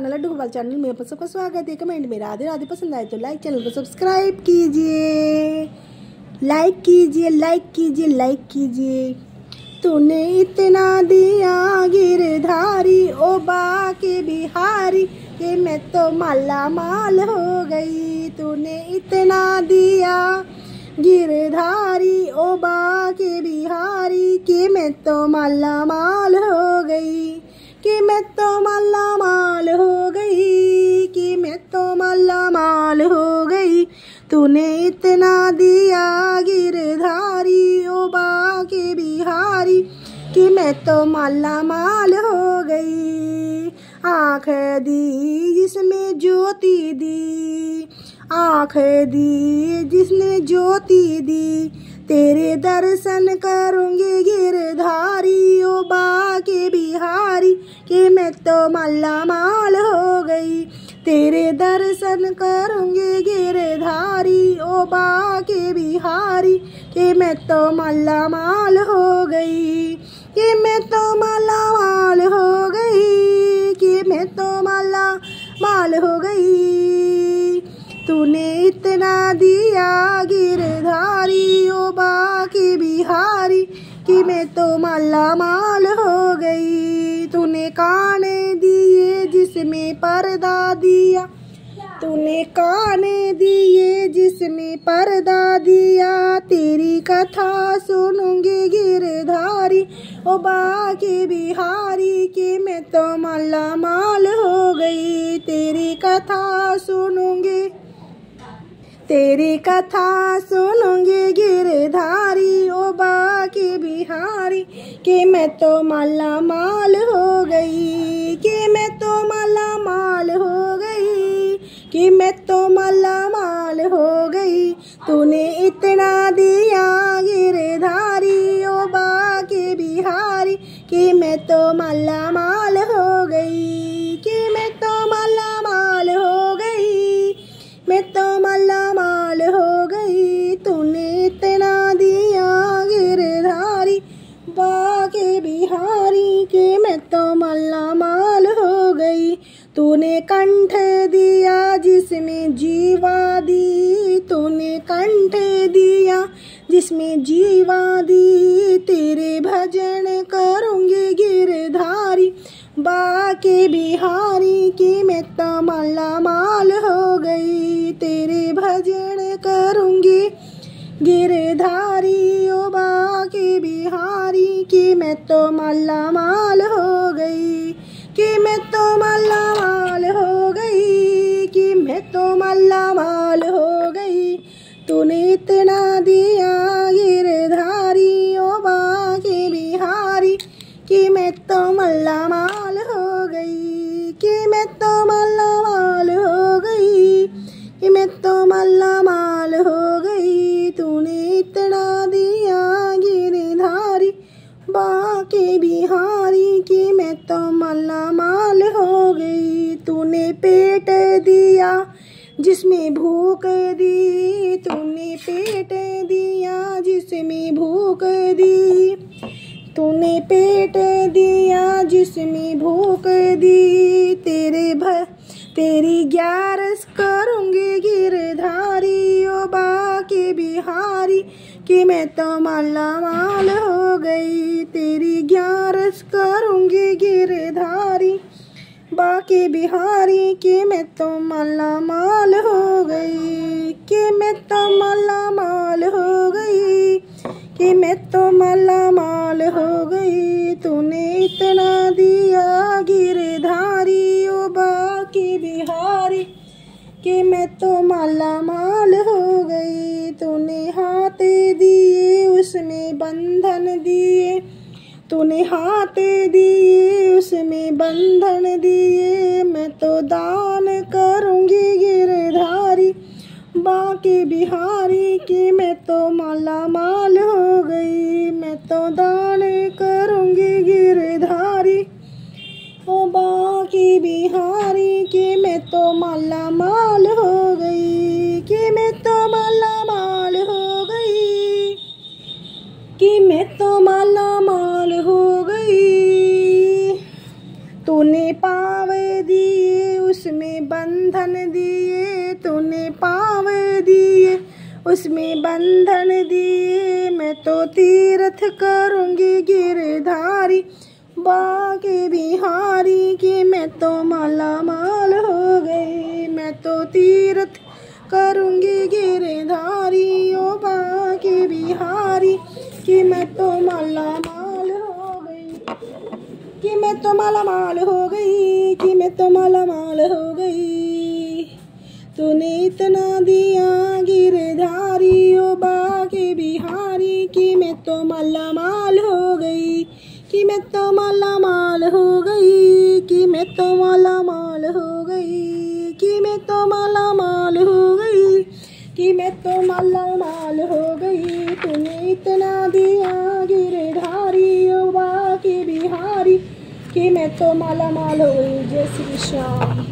Laddu Gopal channel में आप सबका स्वागत है। कमेंट में राधे राधे पसंद आए तो लाइक, चैनल को सब्सक्राइब कीजिए, लाइक कीजिए, लाइक कीजिए, लाइक कीजिए। तूने इतना दिया गिरधारी ओ बाके बिहारी कि मैं तो माला माल हो गई। तूने इतना दिया गिरधारी ओ बाके बिहारी कि मैं तो माला माल हो गई, कि मैं तो माला माल हो गई, कि मैं तो माला माल हो गई। तूने इतना दिया गिरधारी ओ बाके बिहारी कि मैं तो माला माल हो गई। आँख दी जिसमें ज्योति दी, आँख दी जिसने ज्योति दी, तेरे दर्शन करूँगी गिरधारी ओ बाके बिहारी कि मैं तो माला माल हो गई। तेरे दर्शन करूँगी गिरधारी ओ बाके बिहारी कि मैं तो माला माल हो गई, कि मैं तो माला माल हो गई, कि मैं तो माला माल हो गई। तूने इतना दिया गिरधारी ओ बाके बिहारी कि मैं तो माला माल हो गई। तूने कान दिए जिसमें पर्दा दिया, तूने कान दिए जिसमें पर्दा दिया, तेरी कथा सुनूंगी गिरधारी ओ बाके बिहारी कि मैं तो माला माल हो गई। तेरी कथा सुनूंगी, तेरी कथा सुनूंगी गिरधारी ओ बाके बिहारी कि मैं तो माला माल हो गई, कि मैं तो माला माल हो गई, कि मैं तो माला माल हो गई। तूने इतना दिया गिरधारी ओ बाके बिहारी कि मैं तो माला माल हो गई, कि मैं तो माला माल हो गई, मैं तो माला माल हो गई। तूने इतना दिया गिरधारी बाके बिहारी कि मैं तो माला माल हो गई। तूने कंठ दिया जिसमें जीवा दी, तूने कंठ दिया जिसमें जीवा दी, तेरे भजन करूँगी गिरधारी बाके बिहारी कि मैं तो माला माल हो गई। तेरे भजन करूँगी गिरधारी ओ बाके बिहारी कि मैं तो माला माल हो गई, कि मैं तो माला माल हो गई, कि मैं तो माला माल हो गई। तूने इतना दिया गिरधारी ओ बाके बिहारी कि मैं तो माला माल हो गई, कि मैं तो माला माल हो गई, कि मैं तो माला माल हो गई। तूने इतना दिया गिरधारी बाके बिहारी कि मैं तो माला माल हो गई। तूने पेट दिया जिसमें भूख दी, तूने पेट दिया जिसमें भूख दी, तूने पेट दिया जिसमें भूख दी, तेरी ग्यारस करूँगी गिरधारी ओ बाके बिहारी कि मैं तो माला माल हो गई। तेरी ग्यारस करूँगी गिरधारी बाके बिहारी कि मैं तो माला माल हो गई, कि मैं तो माला माल हो गई, कि मैं तो माला माल हो गई। तूने इतना दिया गिरधारी ओ बाके बिहारी कि मैं तो माला माल हो गई। तूने हाथ दिए उसमें बंधन दिए, तूने हाथ दिए उसमें बंधन दिए, मैं तो दान करूँगी गिरधारी बाके बिहारी कि मैं तो माला माल हो गई। मैं तो दान करूँगी गिरधारी ओ बाके बिहारी कि मैं तो माला माल हो गई, कि मैं तो माला माल हो गई, कि मैं तो माला माल हो गई। तूने पाँव दिए बंधन दिए, तूने पाँव दिए उसमें बंधन दिए। मैं तो तीर्थ करूँगी गिरधारी बाके बिहारी की, मैं तो माला माल हो गई। मैं तो तीर्थ करूँगी गिरधारी ओ बाके बिहारी कि मैं तो माला माल हो गई, कि मैं तो माला माल हो गई, कि मैं तो माला माल हो गई। तूने इतना दिया गिरधारी ओ बाके बिहारी कि मैं तो माला माल हो गई, कि मैं तो माला माल हो गई, कि मैं तो माला माल हो गई, कि मैं तो माला माल हो गई, कि मैं तो माला माल हो गई। तूने इतना दिया गिरधारी ओ बाके बिहारी कि मैं तो माला माल हो गई। जय श्री श्याम।